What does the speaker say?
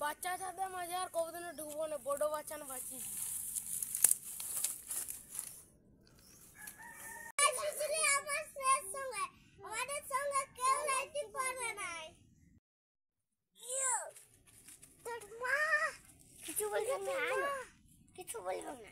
বাচ্চার সাথে মাঝে আর কতদিনও ঢুকবো না, বড় বাচ্চা না বাচ্চি। কিছু বলবেন না, কিছু বলবেন না।